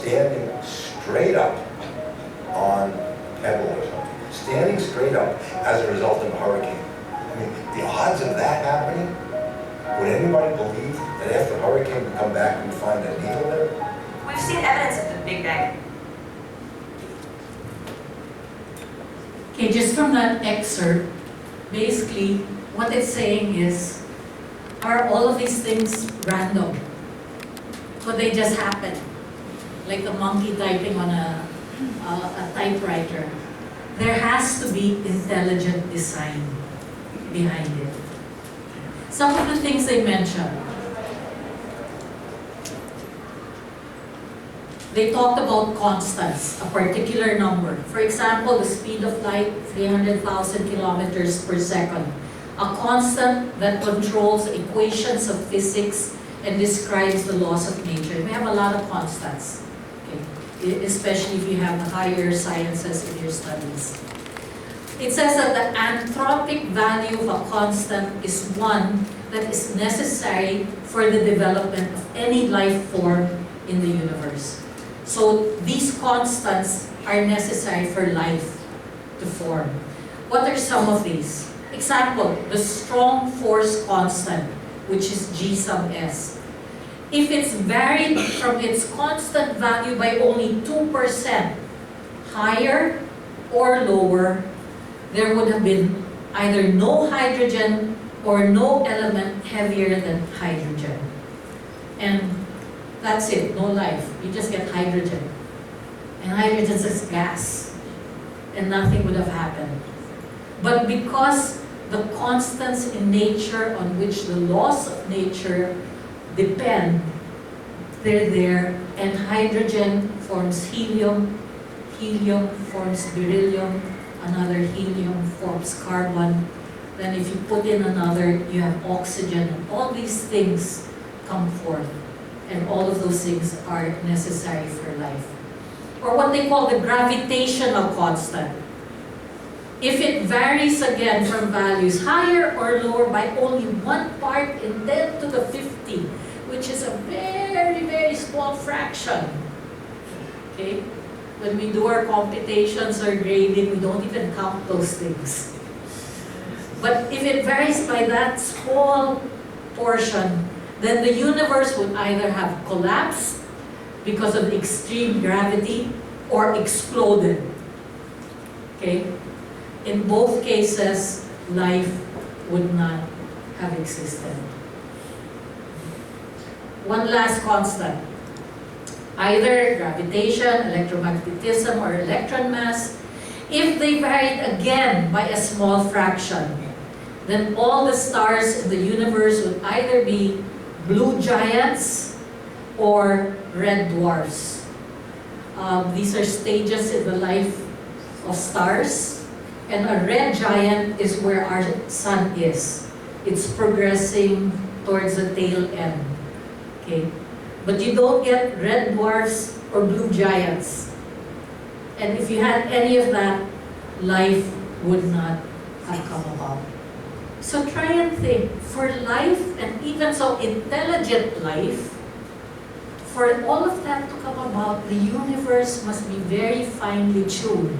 standing straight up on pebble or something, standing straight up as a result of a hurricane. I mean, the odds of that happening, would anybody believe that after a hurricane we come back and we find a needle there? We've seen evidence of the Big Bang. Okay, just from that excerpt, basically what it's saying is, are all of these things random? Could they just happen? Like a monkey typing on a typewriter. There has to be intelligent design behind it. Some of the things they mentioned. They talked about constants, a particular number. For example, the speed of light, 300,000 kilometers per second. A constant that controls equations of physics and describes the laws of nature. We have a lot of constants, okay? Especially if you have the higher sciences in your studies. It says that the anthropic value of a constant is one that is necessary for the development of any life form in the universe. So these constants are necessary for life to form. What are some of these? Example, the strong force constant, which is G sub S. If it's varied from its constant value by only 2% higher or lower, there would have been either no hydrogen or no element heavier than hydrogen. And that's it, no life. You just get hydrogen. And hydrogen is just gas. And nothing would have happened. But because the constants in nature on which the laws of nature depend, they're there, and hydrogen forms helium, helium forms beryllium, another helium forms carbon, then if you put in another, you have oxygen, and all these things come forth, and all of those things are necessary for life. Or what they call the gravitational constant. If it varies again from values higher or lower by only 1 part in 10 to the 50, which is a very, very small fraction. Okay? When we do our computations or grading, we don't even count those things. But if it varies by that small portion, then the universe would either have collapsed because of extreme gravity or exploded. Okay? In both cases, life would not have existed. One last constant. Either gravitation, electromagnetism, or electron mass. If they varied again by a small fraction, then all the stars in the universe would either be blue giants or red dwarfs. These are stages in the life of stars. And a red giant is where our sun is. It's progressing towards the tail end. Okay? But you don't get red dwarfs or blue giants. And if you had any of that, life would not have come about. So try and think, for life, and even so intelligent life, for all of that to come about, the universe must be very finely tuned.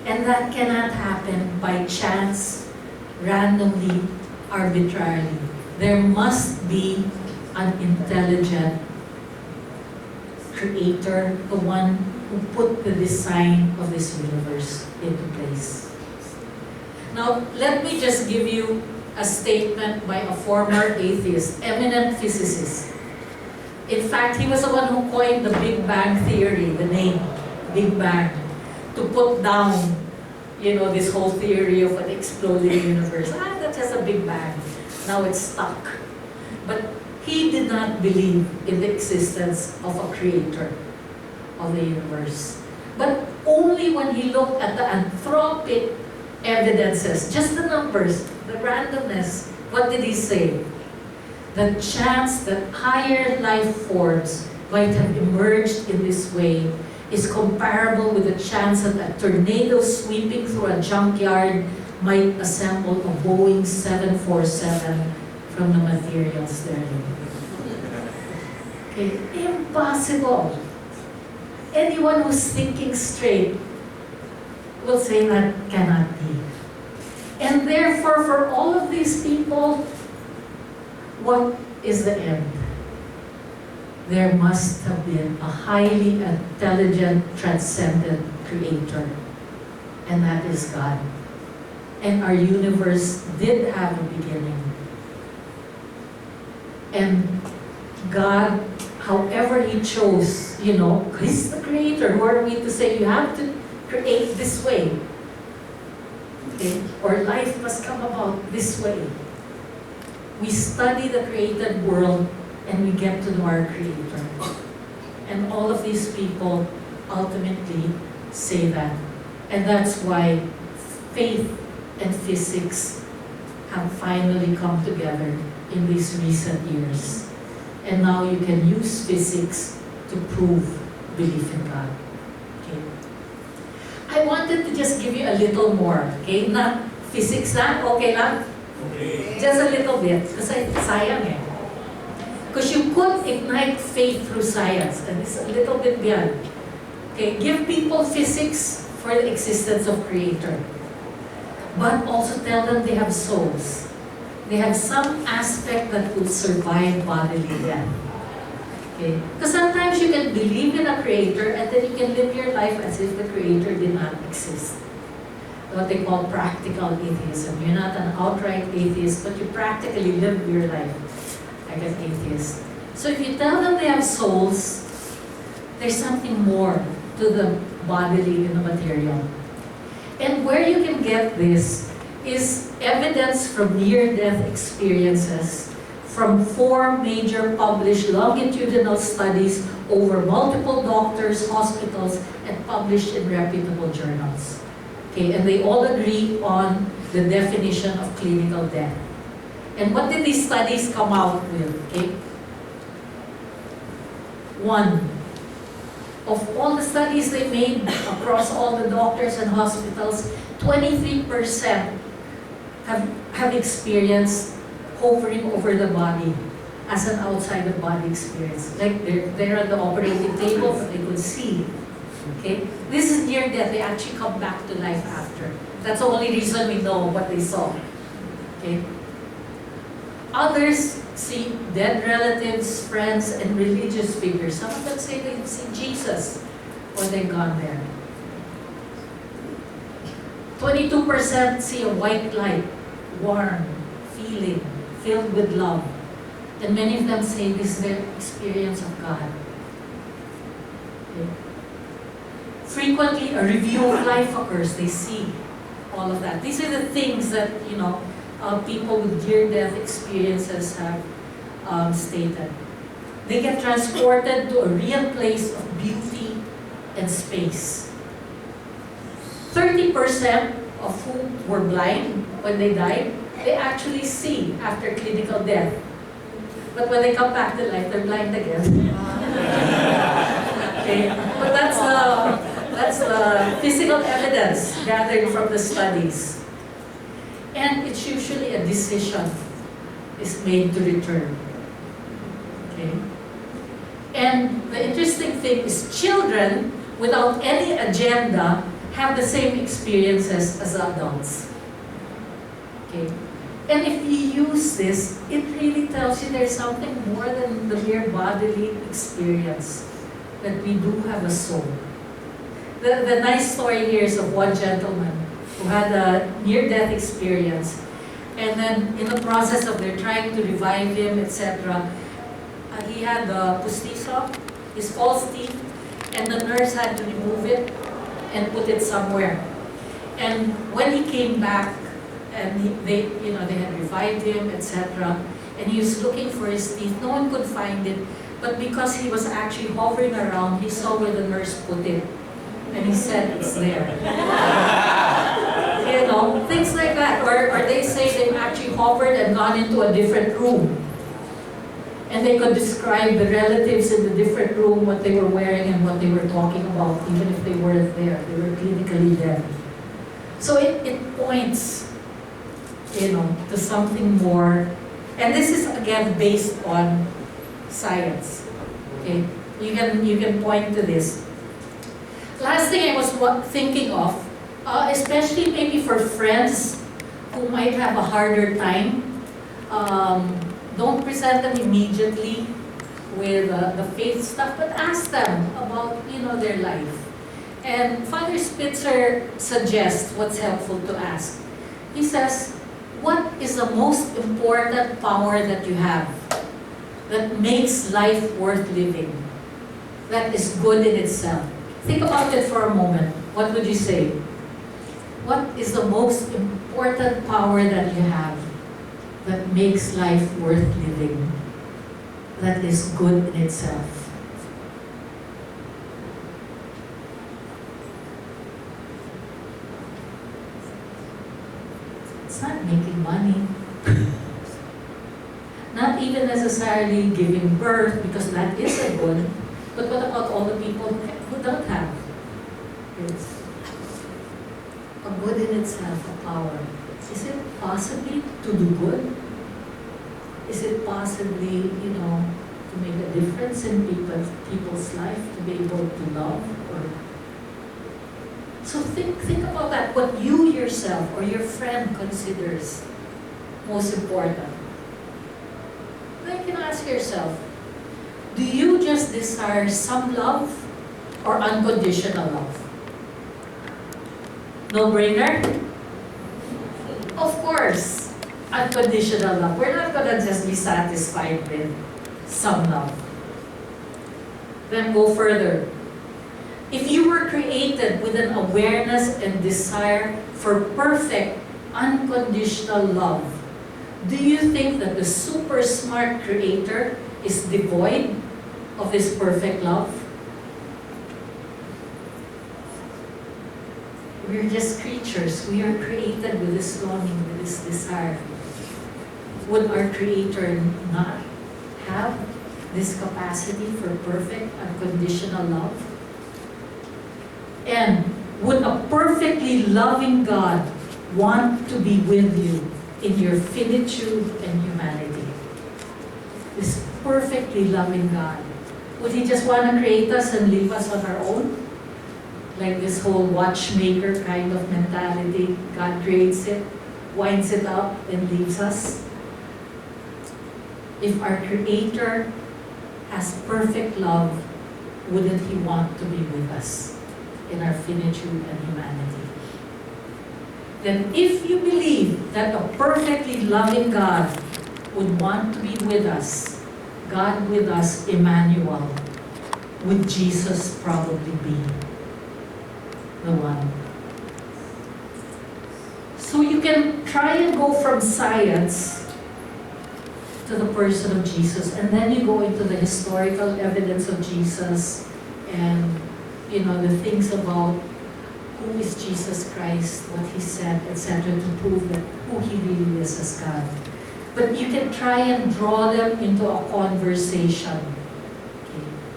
And that cannot happen by chance, randomly, arbitrarily. There must be an intelligent creator, the one who put the design of this universe into place. Now, let me just give you a statement by a former atheist, eminent physicist. In fact, he was the one who coined the Big Bang theory, the name Big Bang, to put down, this whole theory of an exploding universe. That's just a Big Bang. Now it's stuck. But he did not believe in the existence of a creator of the universe. But only when he looked at the anthropic evidences, just the numbers, the randomness, what did he say? The chance that higher life forms might have emerged in this way is comparable with the chance that a tornado sweeping through a junkyard might assemble a Boeing 747 from the materials therein. Okay, impossible. anyone who's thinking straight will say that cannot be. And therefore, for all of these people, what is the end? There must have been a highly intelligent, transcendent creator. And that is God. And our universe did have a beginning. And God, however He chose, He's the creator. Who are we to say you have to create this way? Okay? Or life must come about this way. We study the created world and we get to know our Creator. And all of these people ultimately say that. And that's why faith and physics have finally come together in these recent years. And now you can use physics to prove belief in God. Okay. I wanted to just give you a little more, okay? Not physics lang, okay lang? Okay. Just a little bit, kasi sayang eh. Because you could ignite faith through science, and it's a little bit beyond. Okay, give people physics for the existence of Creator. But also tell them they have souls. They have some aspect that will survive bodily death. Okay? Because sometimes you can believe in a Creator and then you can live your life as if the Creator did not exist. What they call practical atheism. You're not an outright atheist, but you practically live your life like an atheist. So if you tell them they have souls, there's something more to the bodily and the material. And where you can get this is evidence from near-death experiences from 4 major published longitudinal studies over multiple doctors, hospitals, and published in reputable journals. Okay, and they all agree on the definition of clinical death. And what did these studies come out with? Okay? 1. Of all the studies they made across all the doctors and hospitals, 23% have experienced hovering over the body as an outside-the-body experience. Like they're at the operating table, but they could see. Okay? This is near death. They actually come back to life after. That's the only reason we know what they saw. Okay? Others see dead relatives, friends, and religious figures. Some of them say they've seen Jesus when they've gone there. 22% see a white light, warm, feeling, filled with love. And many of them say this is their experience of God. Okay. Frequently, a review of life occurs. They see all of that. These are the things that, people with near-death experiences have stated. They get transported to a real place of beauty and space. 30% of who were blind when they died, they actually see after clinical death. But when they come back to life, they're blind again. Okay? But that's the physical evidence gathered from the studies. And it's usually a decision is made to return. Okay? And the interesting thing is children, without any agenda, have the same experiences as adults. Okay? And if you use this, it really tells you there's something more than the mere bodily experience, that we do have a soul. The nice story here is of one gentleman who had a near-death experience, and then in the process of their trying to revive him, etc., he had pustizo, his false teeth, and the nurse had to remove it and put it somewhere. And when he came back, and they had revived him, etc., and he was looking for his teeth, no one could find it, but because he was actually hovering around, he saw where the nurse put it, and he said it's there. Things like that. Or they say they've actually hovered and gone into a different room. And they could describe the relatives in the different room, what they were wearing and what they were talking about, even if they weren't there. They were clinically dead. So it points, to something more. And this is, again, based on science. Okay? You can point to this. Last thing I was thinking of, especially maybe for friends who might have a harder time, don't present them immediately with the faith stuff, but ask them about, their life. And Father Spitzer suggests what's helpful to ask. He says, what is the most important power that you have that makes life worth living, that is good in itself? Think about it for a moment. What would you say? What is the most important power that you have that makes life worth living, that is good in itself? It's not making money. Not even necessarily giving birth, because that is a good. But what about all the people who don't have? It's a good in itself, a power. Is it possibly to do good? Is it possibly, to make a difference in people's life, to be able to love? So think about that, what you yourself or your friend considers most important. Then you can ask yourself, do you just desire some love or unconditional love? No-brainer? Of course, unconditional love. We're not going to just be satisfied with some love. Then go further. If you were created with an awareness and desire for perfect, unconditional love, do you think that the super smart creator is devoid of this perfect love? We're just creatures. We are created with this longing, with this desire. Would our Creator not have this capacity for perfect, unconditional love? And would a perfectly loving God want to be with you in your finitude and humanity? This perfectly loving God. Would He just want to create us and leave us on our own? Like this whole watchmaker kind of mentality. God creates it, winds it up, and leaves us. If our Creator has perfect love, wouldn't He want to be with us in our finitude and humanity? Then if you believe that a perfectly loving God would want to be with us, God with us, Emmanuel, would Jesus probably be the one? So you can try and go from science to the person of Jesus, and then you go into the historical evidence of Jesus and the things about who is Jesus Christ, what He said, etc., to prove that who He really is as God. But you can try and draw them into a conversation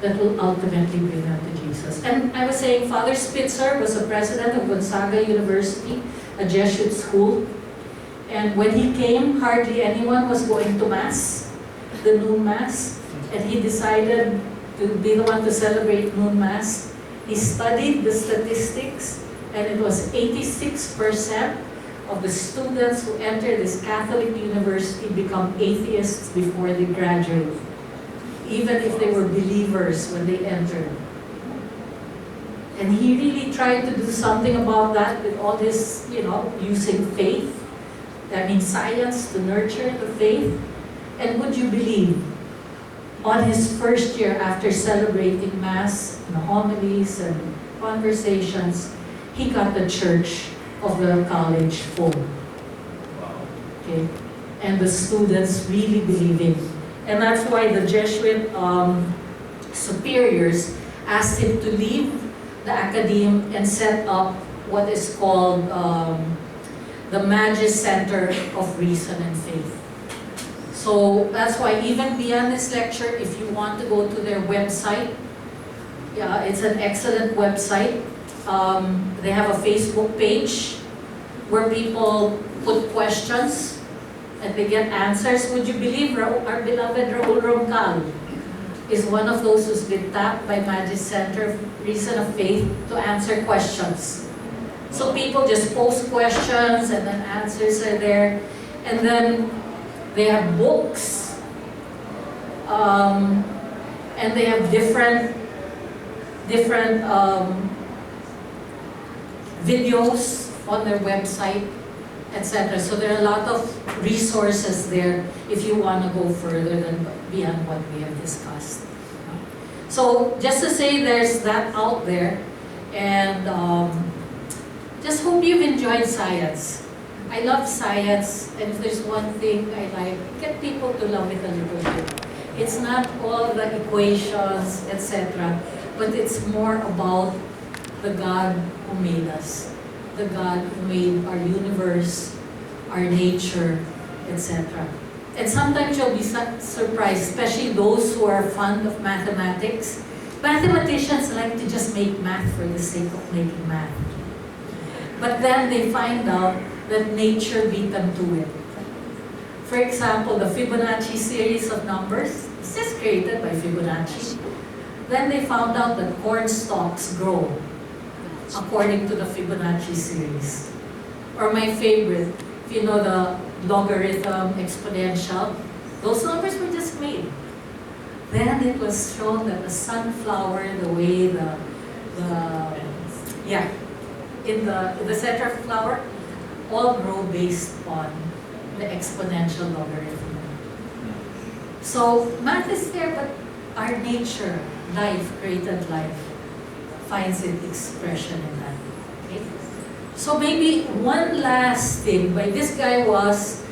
that will ultimately bring them to Jesus. And I was saying, Father Spitzer was the president of Gonzaga University, a Jesuit school. And when he came, hardly anyone was going to Mass, the noon Mass. And he decided to be the one to celebrate noon Mass. He studied the statistics, and it was 86% of the students who enter this Catholic university become atheists before they graduate, even if they were believers when they entered. And he really tried to do something about that with all this, using faith, science to nurture the faith. And would you believe, on his first year after celebrating Mass, and homilies and conversations, he got the church of the college full. Okay? And the students really believing. And that's why the Jesuit superiors asked him to leave the academe and set up what is called the Magis Center of Reason and Faith. So that's why even beyond this lecture, if you want to go to their website, it's an excellent website. They have a Facebook page where people put questions and they get answers. Would you believe our beloved Raul Roncal is one of those who's been tapped by Magic Center Reason of Faith to answer questions. So people just post questions and then answers are there. And then they have books, and they have different videos on their website, etc. So there are a lot of resources there if you want to go further than beyond what we have discussed. So just to say there's that out there, and just hope you've enjoyed science. I love science, and if there's one thing I like, get people to love it a little bit. It's not all the equations, etc., but it's more about the God who made us, the God who made our universe, our nature, etc. And sometimes you'll be surprised, especially those who are fond of mathematics. Mathematicians like to just make math for the sake of making math. But then they find out that nature beat them to it. For example, the Fibonacci series of numbers, this is created by Fibonacci. Then they found out that corn stalks grow according to the Fibonacci series. Or my favorite, if you know the logarithm, exponential, those numbers were just made. Then it was shown that the sunflower, the way in the center of the flower, all grow based on the exponential logarithm. So math is there, but our nature, life, created life, finds its expression in that. Okay? So maybe one last thing, but this guy was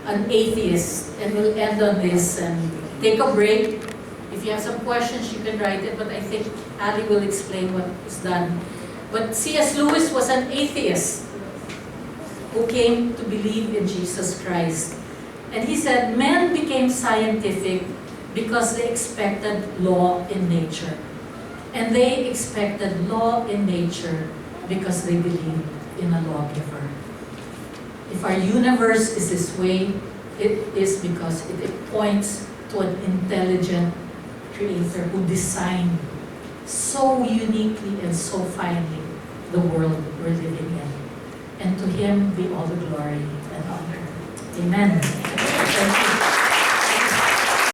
an atheist, and we'll end on this and take a break. If you have some questions, you can write it, but I think Ali will explain what is done. But C.S. Lewis was an atheist who came to believe in Jesus Christ. And he said, men became scientific because they expected law in nature. And they expected law in nature because they believed in a lawgiver. If our universe is this way, it is because it points to an intelligent creator who designed so uniquely and so finely the world we're living in. And to him be all the glory and honor. Amen.